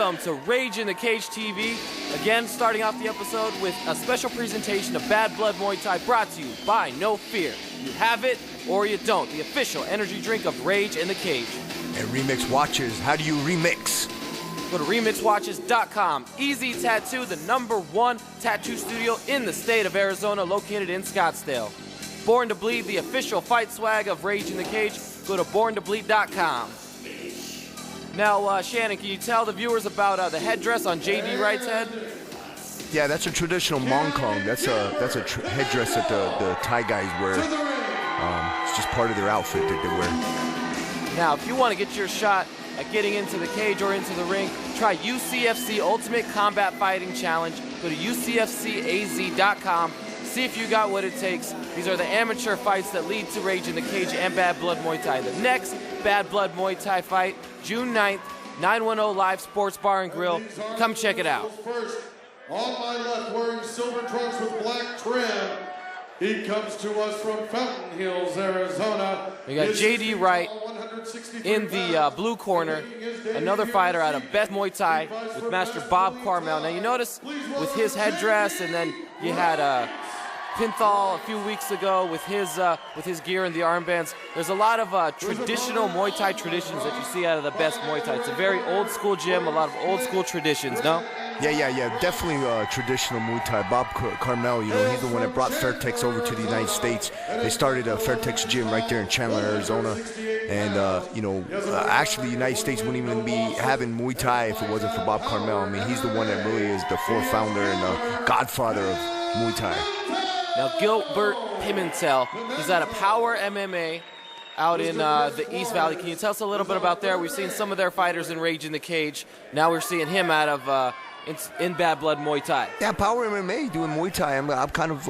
Welcome to Rage in the Cage TV. Again, starting off the episode with a special presentation of Badblood Muay Thai brought to you by No Fear. You have it or you don't. The official energy drink of Rage in the Cage. And Remix Watches, how do you remix? Go to remixwatches.com. Easy Tattoo, the #1 tattoo studio in the state of Arizona, located in Scottsdale. Born to Bleed, the official fight swag of Rage in the Cage. Go to borntobleed.com. Now, Shannon, can you tell the viewers about the headdress on J.D. Wright's head? Yeah, that's a traditional Mongkong. That's a headdress that the Thai guys wear. It's just part of their outfit that they wear. Now, if you want to get your shot at getting into the cage or into the ring, try UCFC Ultimate Combat Fighting Challenge. Go to UCFCAZ.com. See if you got what it takes. These are the amateur fights that lead to Rage in the Cage and Bad Blood Muay Thai. The next Bad Blood Muay Thai fight, June 9th, 910 Live Sports Bar and Grill. Come check it out. First, on my left, wearing silver trunks with black trim, he comes to us from Fountain Hills, Arizona. We got J.D. Wright in the blue corner, another fighter out of Best Muay Thai with Master Bob Carmel. Now you notice with his headdress, and then you had Pinthal a few weeks ago with his gear and the armbands. There's a lot of traditional Muay Thai traditions that you see out of the Best Muay Thai. It's a very old school gym, a lot of old school traditions, no? Yeah, definitely traditional Muay Thai. Bob Carmel, you know, he's the one that brought Fairtex over to the United States. They started a Fairtex gym right there in Chandler, Arizona. And, actually the United States wouldn't even be having Muay Thai if it wasn't for Bob Carmel. I mean, he's the one that really is the founder and the godfather of Muay Thai. Now, Gilbert Pimentel, he's out of Power MMA out in the East Valley. Can you tell us a little bit about there? We've seen some of their fighters in Rage in the Cage. Now we're seeing him out of in Bad Blood Muay Thai. Yeah, Power MMA doing Muay Thai. I'm kind of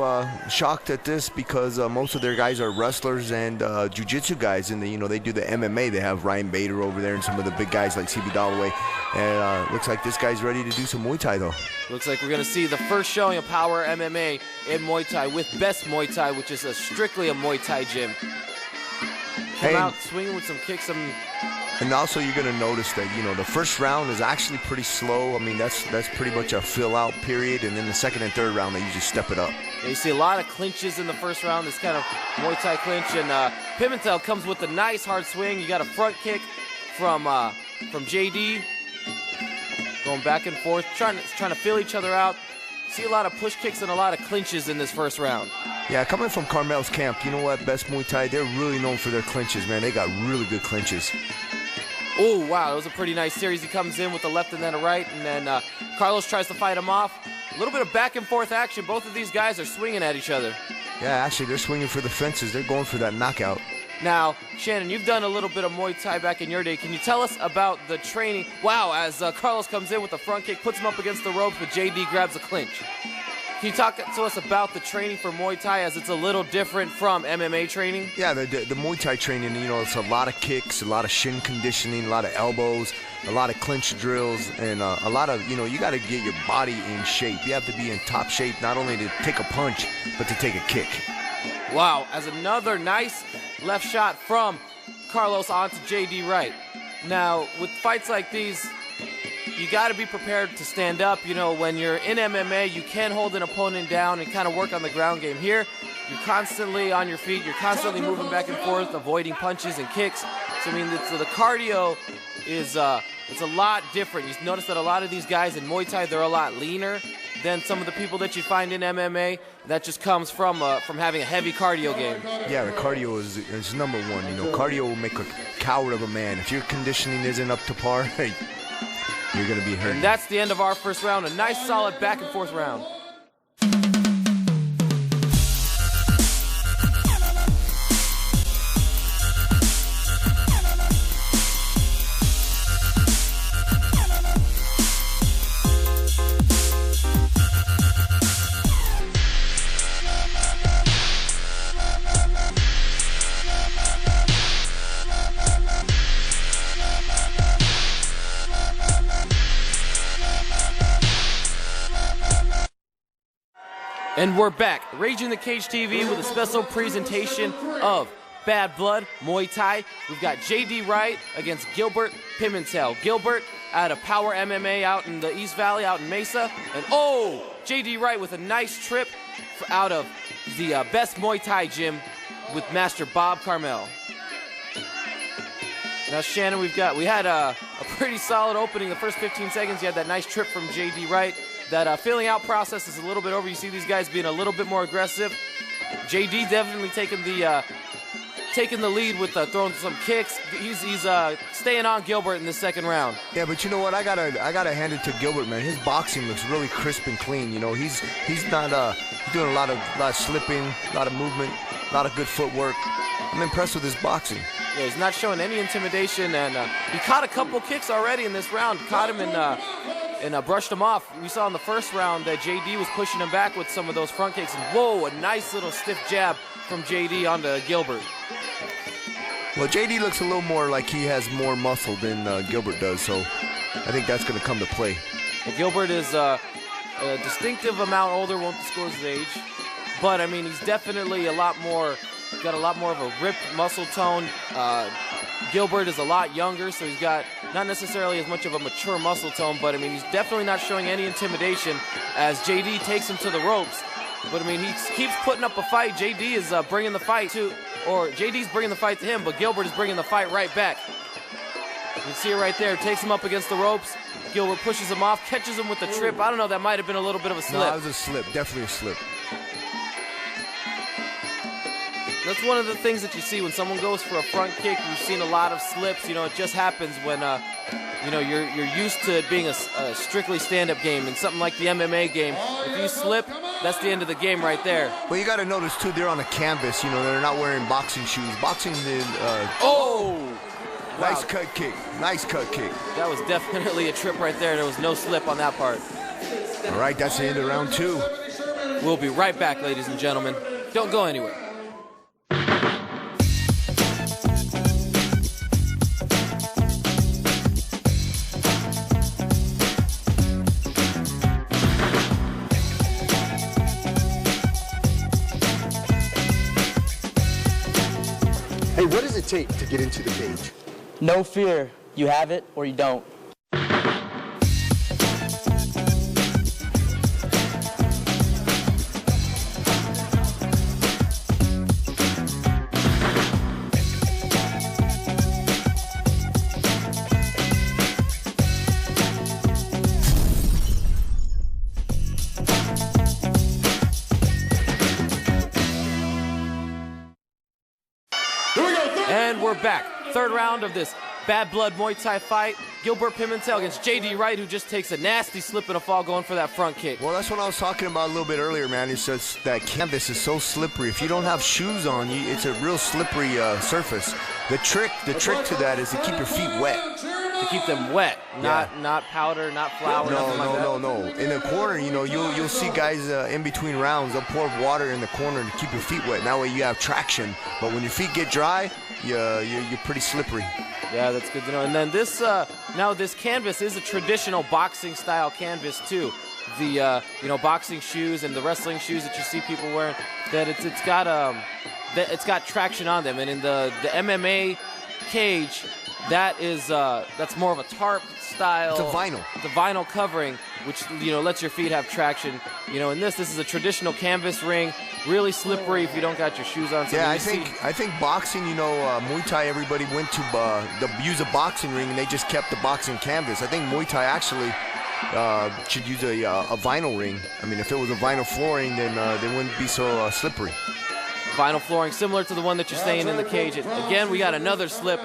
shocked at this because most of their guys are wrestlers and jiu-jitsu guys, and they do the MMA. They have Ryan Bader over there and some of the big guys like CB Dalloway. And looks like this guy's ready to do some Muay Thai, though. Looks like we're going to see the first showing of Power MMA in Muay Thai with Best Muay Thai, which is strictly a Muay Thai gym. Come out swinging with some kicks. And also you're going to notice that, the first round is actually pretty slow. I mean, that's pretty much a fill-out period. And then the second and third round, they usually step it up. Yeah, you see a lot of clinches in the first round, this kind of Muay Thai clinch. And Pimentel comes with a nice hard swing. You got a front kick from JD. Going back and forth, trying to fill each other out. See a lot of push kicks and a lot of clinches in this first round. Yeah, coming from Carmel's camp, you know what, Best Muay Thai, they're really known for their clinches, man. They got really good clinches. Oh, wow, that was a pretty nice series. He comes in with a left and then a right, and then Carlos tries to fight him off. A little bit of back and forth action. Both of these guys are swinging at each other. Yeah, actually, they're swinging for the fences. They're going for that knockout. Now, Shannon, you've done a little bit of Muay Thai back in your day. Can you tell us about the training? Wow, as Carlos comes in with a front kick, puts him up against the ropes, but JD grabs a clinch. Can you talk to us about the training for Muay Thai, as it's a little different from MMA training? Yeah, the Muay Thai training, it's a lot of kicks, a lot of shin conditioning, a lot of elbows, a lot of clinch drills, and a lot of, you got to get your body in shape. You have to be in top shape, not only to take a punch, but to take a kick. Wow, as another nice left shot from Carlos onto J.D. Wright. Now, with fights like these, you got to be prepared to stand up. When you're in MMA, you can hold an opponent down and kind of work on the ground game. Here, you're constantly on your feet. You're constantly moving back and forth, avoiding punches and kicks. So, the cardio is it's a lot different. You notice that a lot of these guys in Muay Thai, they're a lot leaner than some of the people that you find in MMA. That just comes from having a heavy cardio game. Yeah, the cardio is #1. Cardio will make a coward of a man. If your conditioning isn't up to par, you're going to be hurt. And that's the end of our first round. A nice, solid back and forth round. And we're back, Rage in the Cage TV, with a special presentation of Bad Blood Muay Thai. We've got J.D. Wright against Gilbert Pimentel. Gilbert out of Power MMA out in the East Valley, out in Mesa. And oh, J.D. Wright with a nice trip out of the Best Muay Thai gym with Master Bob Carmel. Now, Shannon, we had a pretty solid opening. The first 15 seconds, you had that nice trip from J.D. Wright. That filling out process is a little bit over. You see these guys being a little bit more aggressive. J.D. definitely taking the lead with throwing some kicks. He's staying on Gilbert in the second round. Yeah, but you know what? I gotta hand it to Gilbert, man. His boxing looks really crisp and clean. You know, he's not doing a lot of slipping, a lot of movement, a lot of good footwork. I'm impressed with his boxing. Yeah, he's not showing any intimidation, and he caught a couple kicks already in this round. Caught him and brushed him off. We saw in the first round that JD was pushing him back with some of those front kicks. And whoa, a nice little stiff jab from JD onto Gilbert. Well, JD looks a little more like he has more muscle than Gilbert does, so I think that's going to come to play. And Gilbert is a distinctive amount older, won't disclose his age, but I mean he's definitely got a lot more of a ripped muscle tone. Gilbert is a lot younger, so he's got not necessarily as much of a mature muscle tone, but I mean he's definitely not showing any intimidation as JD takes him to the ropes. But I mean he keeps putting up a fight. JD is bringing the fight to, or JD's bringing the fight to him, but Gilbert is bringing the fight right back. You can see it right there. Takes him up against the ropes. Gilbert pushes him off, catches him with the trip. I don't know, that might have been a little bit of a slip. No, that was a slip, definitely a slip. That's one of the things that you see when someone goes for a front kick. You've seen a lot of slips. You know, it just happens when you know you're used to it being a strictly stand-up game, and something like the MMA game, if you slip, that's the end of the game right there. Well, you got to notice too, they're on a canvas. You know, they're not wearing boxing shoes. Boxing is oh, nice wow. cut kick, nice cut kick. That was definitely a trip right there. There was no slip on that part. All right, that's the end of round 2. We'll be right back, ladies and gentlemen. Don't go anywhere. Hey, what does it take to get into the cage? No fear. You have it or you don't. And we're back. Third round of this Badblood Muay Thai fight. Gilbert Pimentel against J.D. Wright, who just takes a nasty slip and a fall going for that front kick. Well, that's what I was talking about a little bit earlier, man. It's just that canvas is so slippery. If you don't have shoes on, it's a real slippery surface. The trick to that is to keep your feet wet. To keep them wet, not powder, not flour, nothing like that. No. In the corner, you know, you'll see guys in between rounds, they'll pour water in the corner to keep your feet wet. That way you have traction. But when your feet get dry, you're pretty slippery. Yeah, that's good to know. And then this, now this canvas is a traditional boxing style canvas too. The you know, boxing shoes and the wrestling shoes that you see people wearing, that it's got traction on them. And in the MMA cage, that's more of a tarp style. It's a vinyl. The vinyl covering, which, you know, lets your feet have traction. You know, in this is a traditional canvas ring, really slippery if you don't got your shoes on. So yeah, I think boxing, you know, Muay Thai, everybody went to use a boxing ring and they just kept the boxing canvas. I think Muay Thai actually should use a vinyl ring. I mean, if it was a vinyl flooring, then they wouldn't be so slippery. Vinyl flooring, similar to the one that you're saying in the cage. Again, we got another slip.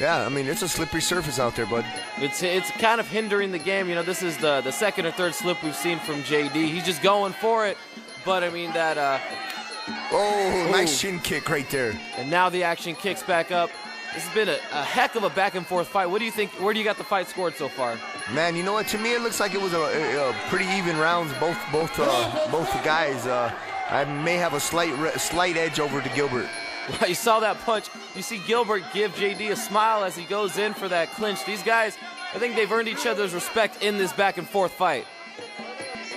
Yeah, I mean, it's a slippery surface out there, bud. It's kind of hindering the game. You know, this is the second or third slip we've seen from JD. He's just going for it, but I mean that. Nice shin kick right there. And now the action kicks back up. This has been a heck of a back and forth fight. What do you think? Where do you got the fight scored so far? Man, you know what? To me, it looks like it was a pretty even rounds. Both guys. I may have a slight edge over to Gilbert. Well, you saw that punch. You see Gilbert give JD a smile as he goes in for that clinch. These guys, I think they've earned each other's respect in this back and forth fight.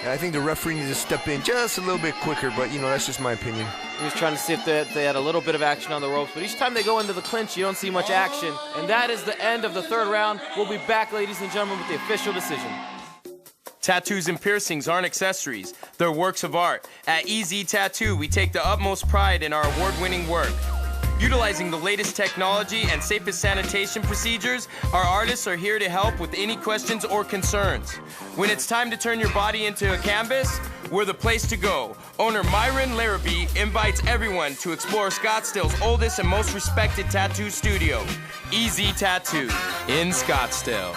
I think the referee needs to step in just a little bit quicker, but, you know, that's just my opinion. He was trying to see if they had a little bit of action on the ropes, but each time they go into the clinch, you don't see much action. And that is the end of the third round. We'll be back, ladies and gentlemen, with the official decision. Tattoos and piercings aren't accessories, they're works of art. At EZ Tattoo, we take the utmost pride in our award-winning work. Utilizing the latest technology and safest sanitation procedures, our artists are here to help with any questions or concerns. When it's time to turn your body into a canvas, we're the place to go. Owner Myron Larrabee invites everyone to explore Scottsdale's oldest and most respected tattoo studio, EZ Tattoo, in Scottsdale.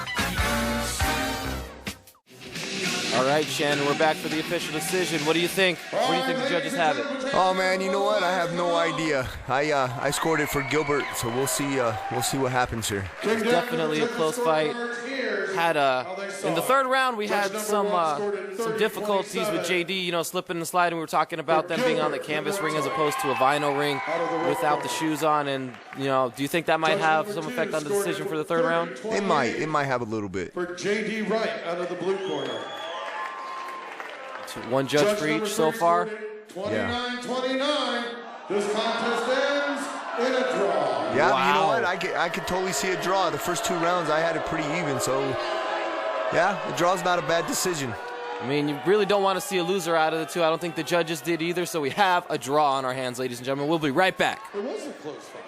All right, Shannon, we're back for the official decision. What do you think? Where do you think the judges have it? Oh man, you know what? I have no idea. I scored it for Gilbert, so we'll see what happens here. It's definitely a close fight. In the third round, we had some difficulties with JD, you know, slipping and sliding. We were talking about them being on the canvas ring as opposed to a vinyl ring without the shoes on. And, you know, do you think that might have some effect on the decision for the third round? It might have a little bit. For JD Wright out of the blue corner. One judge for each so far. 29-29. This contest ends in a draw. Yeah, wow. You know what? I could totally see a draw. The first two rounds I had it pretty even, so yeah, the draw's not a bad decision. I mean, you really don't want to see a loser out of the two. I don't think the judges did either, so we have a draw on our hands, ladies and gentlemen. We'll be right back. It was a close fight.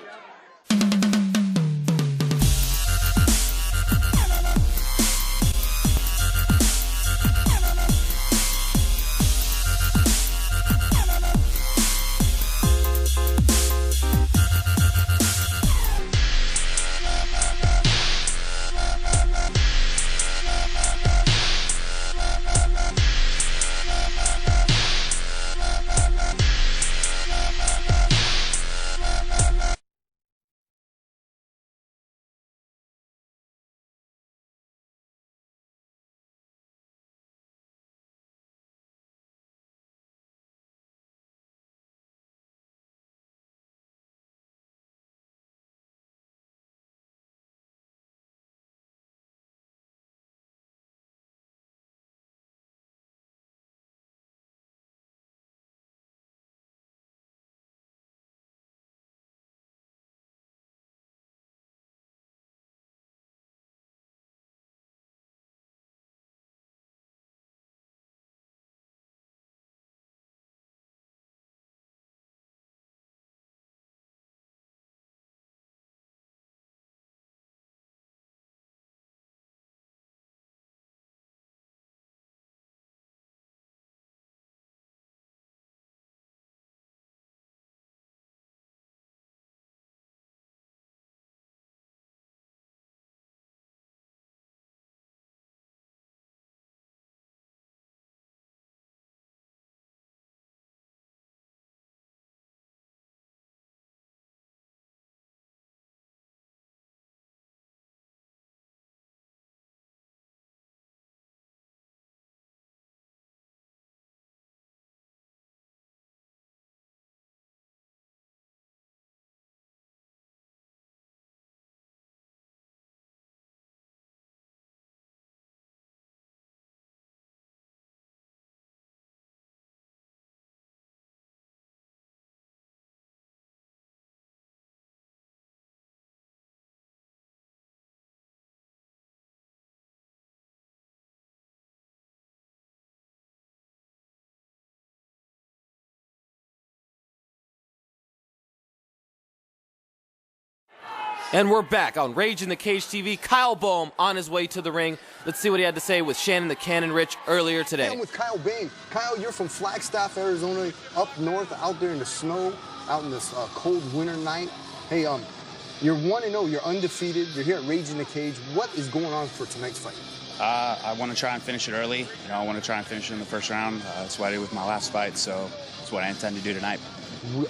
And we're back on Rage in the Cage TV. Kyle Boehm on his way to the ring. Let's see what he had to say with Shannon the Cannon Ritc earlier today. I'm with Kyle Boehm. Kyle, you're from Flagstaff, Arizona, up north, out there in the snow, out in this cold winter night. Hey, you're 1-0, you're undefeated, you're here at Rage in the Cage. What is going on for tonight's fight? I want to try and finish it early. You know, I want to try and finish it in the first round. That's what I did with my last fight, so that's what I intend to do tonight.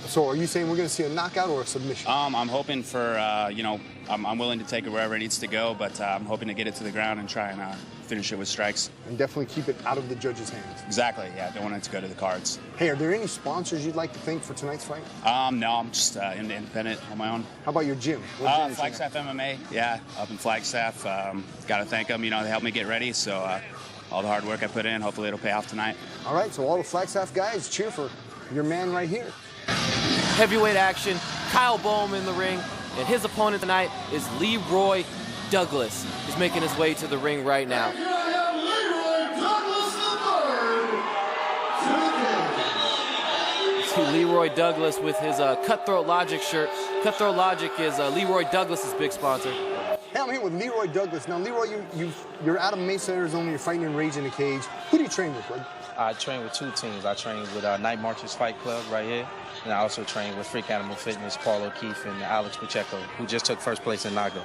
So are you saying we're going to see a knockout or a submission? I'm hoping for, you know, I'm willing to take it wherever it needs to go, but I'm hoping to get it to the ground and try and finish it with strikes. And definitely keep it out of the judge's hands. Exactly, yeah. I don't want it to go to the cards. Hey, are there any sponsors you'd like to thank for tonight's fight? No, I'm just independent on my own. How about your gym? What gym is Flagstaff MMA, yeah, up in Flagstaff. Got to thank them. You know, they helped me get ready, so all the hard work I put in, hopefully it'll pay off tonight. All right, so all the Flagstaff guys, cheer for your man right here. heavyweight action. Kyle Boehm in the ring, and his opponent tonight is Leroy Douglas. He's making his way to the ring right now. See Leroy Douglas with his Cutthroat Logic shirt. Cutthroat Logic is Leroy Douglas's big sponsor. Hey, I'm here with Leroy Douglas. Now, Leroy, you're out of Mesa, Arizona. You're fighting in Rage in the Cage. Who do you train with, bud? I train with two teams. I train with Night Marchers Fight Club right here, and I also train with Freak Animal Fitness, Paul O'Keefe, and Alex Pacheco, who just took first place in Naga.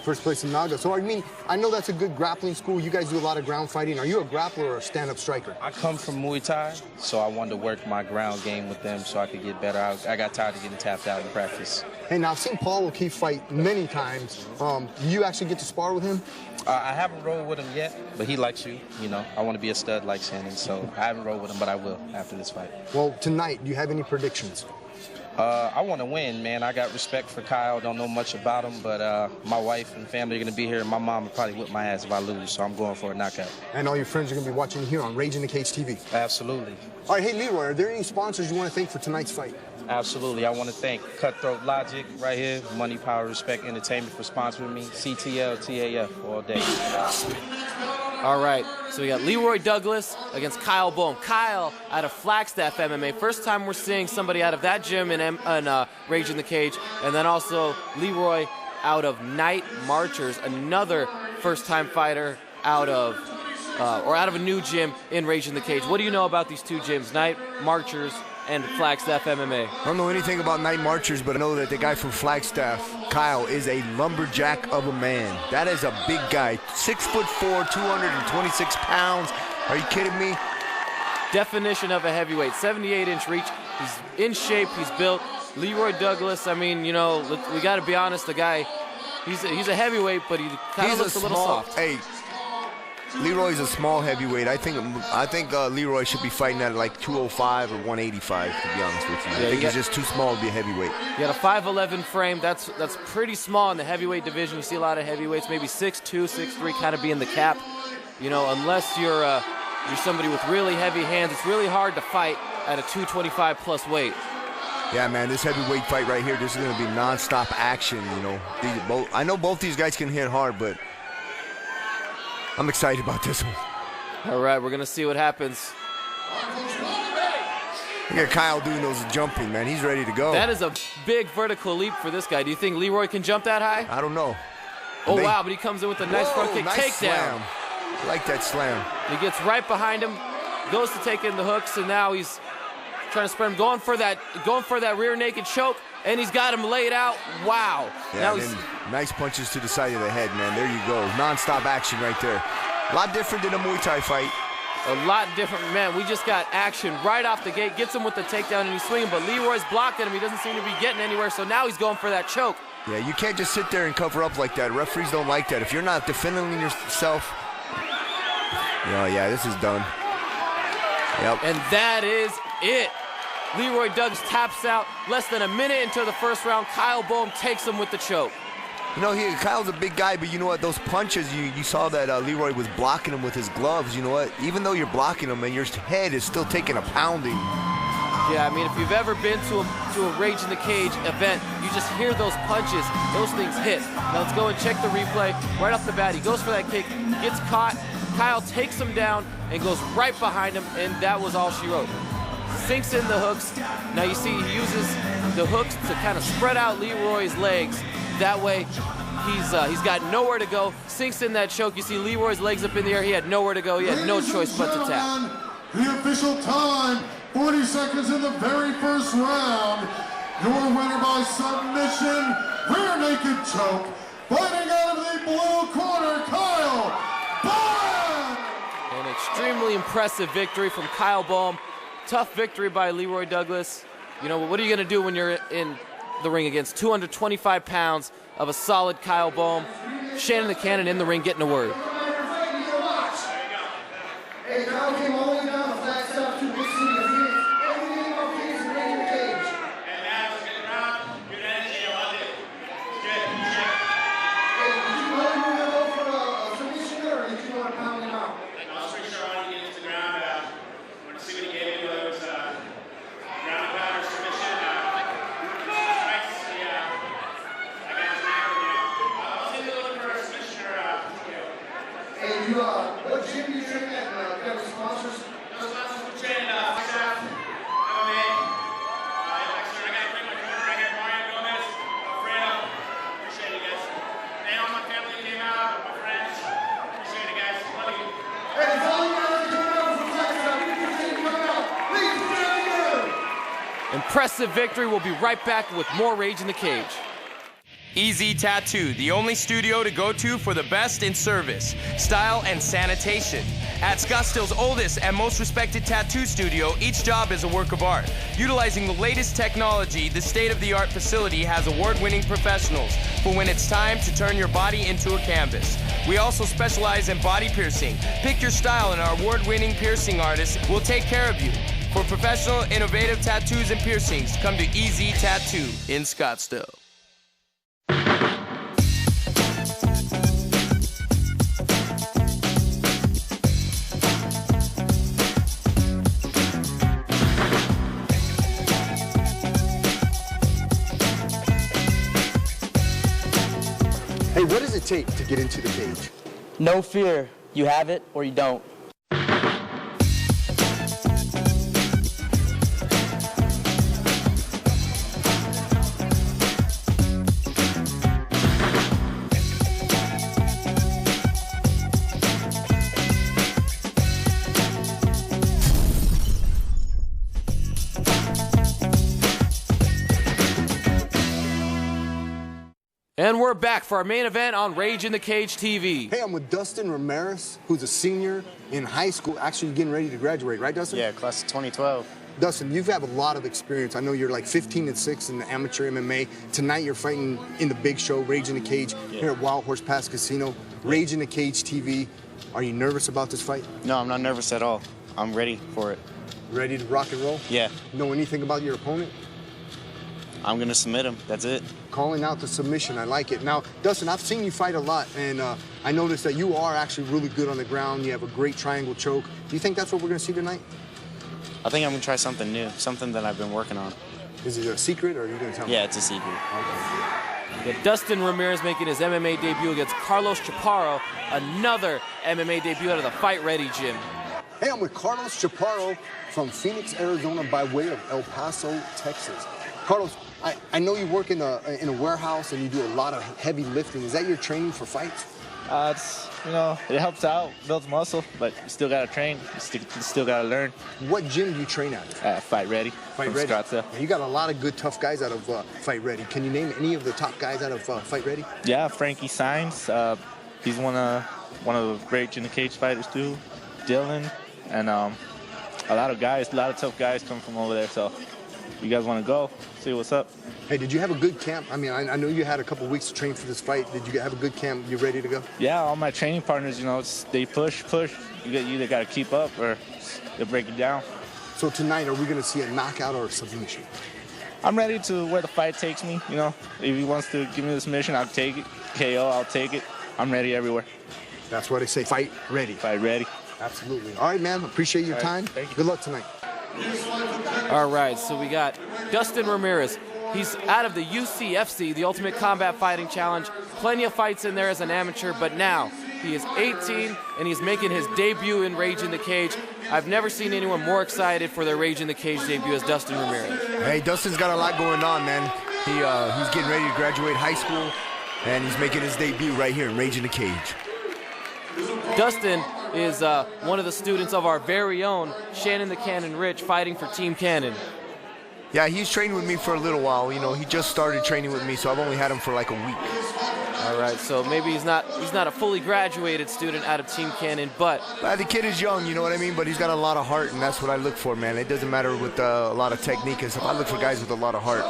First place in Naga. So, I mean, I know that's a good grappling school. You guys do a lot of ground fighting. Are you a grappler or a stand-up striker? I come from Muay Thai, so I wanted to work my ground game with them so I could get better. I got tired of getting tapped out in practice. Hey, now, I've seen Paul O'Keefe fight many times. Do you actually get to spar with him? I haven't rolled with him yet, but he likes you. You know, I want to be a stud like Shannon, so I haven't rolled with him, but I will after this fight. Well, tonight, do you have any predictions? I want to win, man. I got respect for Kyle. Don't know much about him, but my wife and family are going to be here, and my mom will probably whip my ass if I lose, so I'm going for a knockout. And all your friends are going to be watching here on Rage in the Cage TV. Absolutely. All right, hey, Leroy, are there any sponsors you want to thank for tonight's fight? Absolutely. I want to thank Cutthroat Logic right here, Money, Power, Respect Entertainment for sponsoring me, CTL, TAF all day. All right, so we got Leroy Douglas against Kyle Boehm. Kyle out of Flagstaff MMA. First time we're seeing somebody out of that gym in Rage in the Cage. And then also Leroy out of Night Marchers, another first-time fighter out of a new gym in Rage in the Cage. What do you know about these two gyms, Night Marchers and Flagstaff MMA? I don't know anything about Night Marchers, but I know that the guy from Flagstaff, Kyle, is a lumberjack of a man. That is a big guy. 6'4", 226 pounds. Are you kidding me? Definition of a heavyweight. 78-inch reach. He's in shape. He's built. Leroy Douglas, I mean, you know, we got to be honest. The guy, he's a heavyweight, but he kind of looks a little soft. Hey, Leroy's a small heavyweight. I think Leroy should be fighting at like 205 or 185, to be honest with you. I think he's just too small to be a heavyweight. You got a 5'11" frame. That's pretty small in the heavyweight division. You see a lot of heavyweights, maybe 6'2", 6'3", kind of be in the cap. You know, unless you're somebody with really heavy hands, it's really hard to fight at a 225 plus weight. Yeah, man, this heavyweight fight right here, this is going to be nonstop action. You know, I know both these guys can hit hard, but I'm excited about this one. All right, we're going to see what happens. Look at Kyle doing those jumping, man. He's ready to go. That is a big vertical leap for this guy. Do you think Leroy can jump that high? I don't know. Oh, wow, but he comes in with a nice front kick takedown. Slam. I like that slam. He gets right behind him, goes to take in the hooks, and now he's trying to spread him, going for that rear naked choke, and he's got him laid out. Wow. Yeah, now he's nice punches to the side of the head, man. There you go. Non-stop action right there. A lot different than a Muay Thai fight. A lot different, man. We just got action right off the gate. Gets him with the takedown and he's swinging, but Leroy's blocking him. He doesn't seem to be getting anywhere, so now he's going for that choke. Yeah, you can't just sit there and cover up like that. Referees don't like that. If you're not defending yourself, yeah, this is done. Yep. And that is it. Leroy Douglas taps out less than a minute into the first round. Kyle Boehm takes him with the choke. You know, Kyle's a big guy, but you know what? Those punches, you saw that Leroy was blocking him with his gloves. You know what? Even though you're blocking him, and your head is still taking a pounding. Yeah, I mean, if you've ever been to a Rage in the Cage event, you just hear those punches. Those things hit. Now let's go and check the replay. Right off the bat, he goes for that kick, gets caught. Kyle takes him down and goes right behind him, and that was all she wrote. Sinks in the hooks. Now you see he uses the hooks to kind of spread out Leroy's legs. That way, he's got nowhere to go. Sinks in that choke. You see Leroy's legs up in the air. He had nowhere to go. He had no choice but to tap. The official time, 40 seconds in the very first round. Your winner by submission, rear naked choke. Fighting out of the blue corner, Kyle Boehm! An extremely impressive victory from Kyle Boehm. Tough victory by Leroy Douglas. You know, what are you going to do when you're in the ring against 225 pounds of a solid Kyle Boehm? Shannon the Cannon in the ring getting a word. Hey, Kyle came all the way down to Flagstaff to Big City. Everything about Cage and Rage in the Cage. Hey, man, let's get it around. Good energy, I love it. Good. Hey, did you really move him over for a submission, or did you want to pound him out? I was pretty sure I wanted to get into the ground. I wanted to see what he gave me, whether it was ground and pound or submission. impressive victory. We'll be right back with more Rage in the Cage. EZ Tattoo, the only studio to go to for the best in service, style, and sanitation. At Scottsdale's oldest and most respected tattoo studio, each job is a work of art. Utilizing the latest technology, the state-of-the-art facility has award-winning professionals for when it's time to turn your body into a canvas. We also specialize in body piercing. Pick your style and our award-winning piercing artists will take care of you. For professional, innovative tattoos and piercings, come to EZ Tattoo in Scottsdale. Hey, what does it take to get into the cage? No fear. You have it or you don't. And we're back for our main event on Rage in the Cage TV. Hey, I'm with Dustin Ramirez, who's a senior in high school, actually getting ready to graduate, right, Dustin? Yeah, class of 2012. Dustin, you've had a lot of experience. I know you're like 15-6 in the amateur MMA. Tonight you're fighting in the big show, Rage in the Cage, here at Wild Horse Pass Casino. Rage in the Cage TV. Are you nervous about this fight? No, I'm not nervous at all. I'm ready for it. Ready to rock and roll? Yeah. Know anything about your opponent? I'm going to submit him. That's it. Calling out the submission. I like it. Now, Dustin, I've seen you fight a lot, and I noticed that you are actually really good on the ground. You have a great triangle choke. Do you think that's what we're going to see tonight? I think I'm going to try something new, something that I've been working on. Is it a secret, or are you going to tell me? Yeah, it's a secret. Okay. Yeah, Dustin Ramirez making his MMA debut against Carlos Chaparro, another MMA debut out of the Fight Ready gym. Hey, I'm with Carlos Chaparro from Phoenix, Arizona, by way of El Paso, Texas. Carlos, I know you work in a warehouse and you do a lot of heavy lifting. Is that your training for fights? It helps out, builds muscle, but you still gotta train. You still gotta learn. What gym do you train at? Fight Ready. Fight Ready. Scottsdale. You got a lot of good, tough guys out of Fight Ready. Can you name any of the top guys out of Fight Ready? Yeah, Frankie Saenz. He's one of the great in the cage fighters too. Dylan, and a lot of tough guys come from over there. So, you guys want to go? See what's up? Hey, did you have a good camp? I mean, I know you had a couple weeks to train for this fight. Did you have a good camp? You ready to go? Yeah, all my training partners, they push. You either got to keep up or they'll break it down. So tonight, are we going to see a knockout or a submission? I'm ready to where the fight takes me. If he wants to give me the submission, I'll take it. KO, I'll take it. I'm ready everywhere. That's what I say. Fight ready. Fight ready. Absolutely. All right, man. Appreciate your time. Thank you. Good luck tonight. All right, so we got Dustin Ramirez. He's out of the UCFC, the Ultimate Combat Fighting Challenge. Plenty of fights in there as an amateur, but now he is 18 and he's making his debut in Rage in the Cage. I've never seen anyone more excited for their Rage in the Cage debut as Dustin Ramirez. Hey, Dustin's got a lot going on, man. He's getting ready to graduate high school, and he's making his debut right here in Rage in the Cage. Dustin is one of the students of our very own Shannon the Cannon Rich, fighting for Team Cannon. Yeah, he's trained with me for a little while. He just started training with me, so I've only had him for like a week. All right, so maybe he's not a fully graduated student out of Team Cannon, but the kid is young, you know what I mean? But he's got a lot of heart, and that's what I look for, man. It doesn't matter with a lot of technique and stuff. I look for guys with a lot of heart.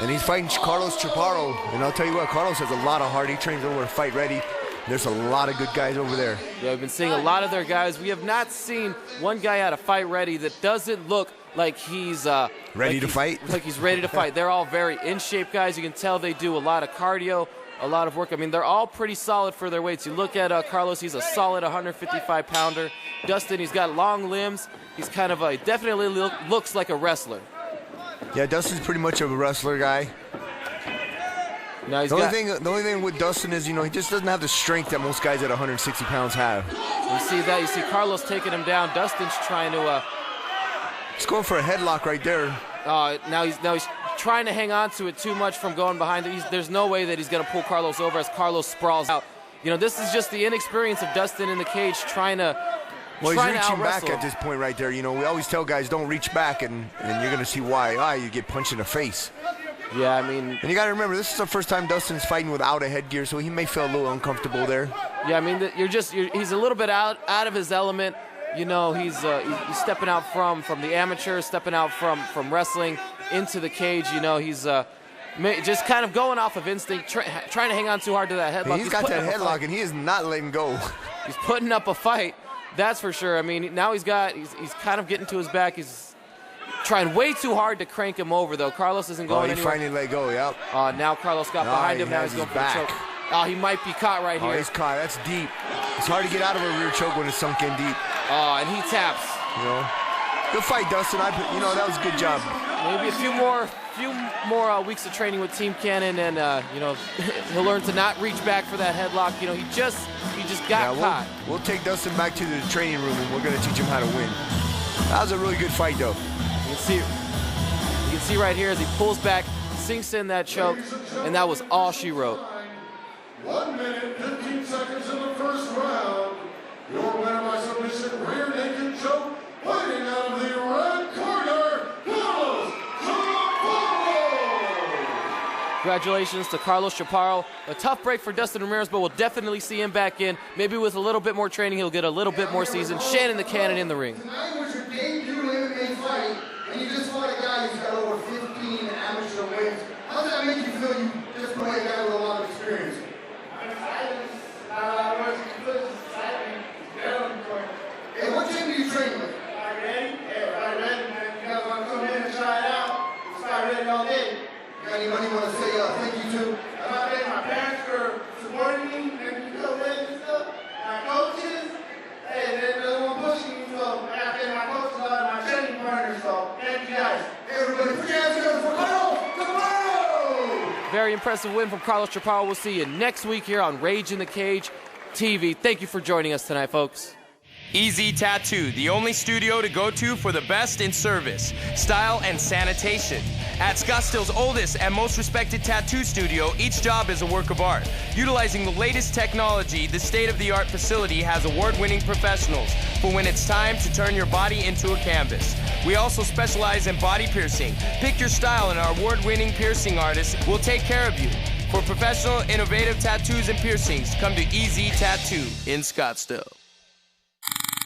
And he's fighting Carlos Chaparro, and I'll tell you what, Carlos has a lot of heart. He trains over at Fight Ready. There's a lot of good guys over there. Yeah, we've been seeing a lot of their guys. We have not seen one guy out of Fight Ready that doesn't look like he's ready to fight. Like he's ready to fight. They're all very in shape guys. You can tell they do a lot of cardio, a lot of work. I mean, they're all pretty solid for their weights. You look at Carlos; he's a solid 155-pounder. Dustin, he's got long limbs. He's kind of definitely looks like a wrestler. Yeah, Dustin's pretty much a wrestler guy. Now the only thing with Dustin is, he just doesn't have the strength that most guys at 160 pounds have. You see that? You see Carlos taking him down. Dustin's trying to. He's going for a headlock right there. Now he's trying to hang on to it too much from going behind it. There's no way that he's going to pull Carlos over as Carlos sprawls out. This is just the inexperience of Dustin in the cage trying to Well, trying he's to reaching back out-wrestle at this point right there. You know, we always tell guys don't reach back, and you're going to see why. You get punched in the face. Yeah, I mean... And you got to remember, this is the first time Dustin's fighting without a headgear, so he may feel a little uncomfortable there. Yeah, I mean, he's a little bit out of his element. You know, he's stepping out from the amateurs, stepping out from wrestling into the cage. You know, he's just kind of going off of instinct, trying to hang on too hard to that headlock. He's got that headlock, and he is not letting go. He's putting up a fight, that's for sure. I mean, now he's kind of getting to his back. He's trying way too hard to crank him over, though. Carlos isn't going anywhere. He finally let go, yep. Now Carlos got behind him. Now he's going for the choke. Oh, he might be caught right here. Oh, he's caught. That's deep. It's hard to get out of a rear choke when it's sunk in deep. Oh, and he taps. You know, good fight, Dustin. You know, that was a good job. Maybe a few more weeks of training with Team Cannon, and you know, he'll learn to not reach back for that headlock. You know, he just got caught. We'll take Dustin back to the training room, and we're going to teach him how to win. That was a really good fight, though. You can see right here as he pulls back, sinks in that choke, and that was all she wrote. 1 minute, 15 seconds in the first round. Your winner by submission, rear naked choke, fighting out of the red corner, Carlos Chaparro. Congratulations to Carlos Chaparro. A tough break for Dustin Ramirez, but we'll definitely see him back in. Maybe with a little bit more training, he'll get a little bit more season. Shannon the Cannon in the ring. Tonight was your debut MMA fight, and you just fought a guy who's got over 15 amateur wins. How does that make you feel? You just fought a guy with a lot of experience. Hey, what gym do you train with? Ready, man. You guys want to come in and try it out? Start ready all day. Got anybody you want to say thank you to? I want to thank my parents for supporting me, making me feel ready and stuff. My coaches, hey, they're the one pushing me, so I got to thank my coaches and my training partners, so thank you guys. Hey, everybody, put your hands together for Carlos Chaparro! Very impressive win from Carlos Chaparro. We'll see you next week here on Rage in the Cage TV. Thank you for joining us tonight, folks. EZ Tattoo, the only studio to go to for the best in service, style, and sanitation. At Scottsdale's oldest and most respected tattoo studio, each job is a work of art. Utilizing the latest technology, the state-of-the-art facility has award-winning professionals for when it's time to turn your body into a canvas. We also specialize in body piercing. Pick your style and our award-winning piercing artists will take care of you. For professional, innovative tattoos and piercings, come to EZ Tattoo in Scottsdale.